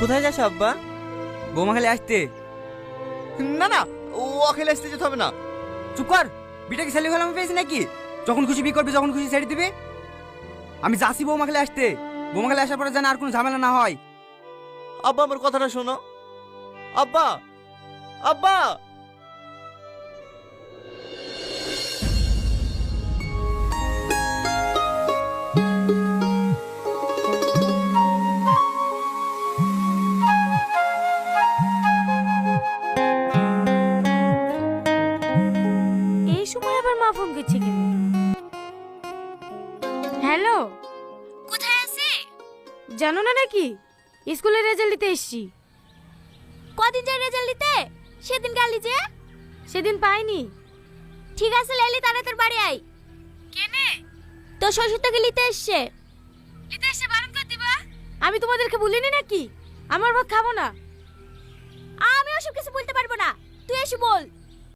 কোথায় যাস আব্বা? বৌমা খালি আসতে। না না, ও খেলে আসতে যেতে হবে না। চুপ কর, বিটা কি ছেলে খেলাম পেয়েছি নাকি? যখন খুশি বিয়ে করবি, যখন খুশি ছেড়ে দিবি। আমি যাচ্ছি বৌমা খালি আসতে। বৌমা খালি আসার পরে যেন আর কোনো ঝামেলা না হয়। আব্বা আমার কথাটা শোনো। আব্বা, আব্বা। এই সময় আবার মা ফোন করছে কেন? হ্যালো, কোথায় আছে? জানো না নাকি স্কুলের রেজাল্ট দিতে এসেছি। কদিন যায় রেজাল্ট নিতে? সেদিন গালি যে। সেদিন পাইনি। ঠিক আছে লেলি, তাড়াতাড়ি বাড়ি আয়। কেনে? তো শ্বশুর তোকে নিতে এসছে। নিতে এসে বারণ করে দিবা। আমি তোমাদেরকে বলিনি নাকি আমার ভাত খাবো না? আমি ওসব কিছু বলতে পারবো না, তুই এসে বল।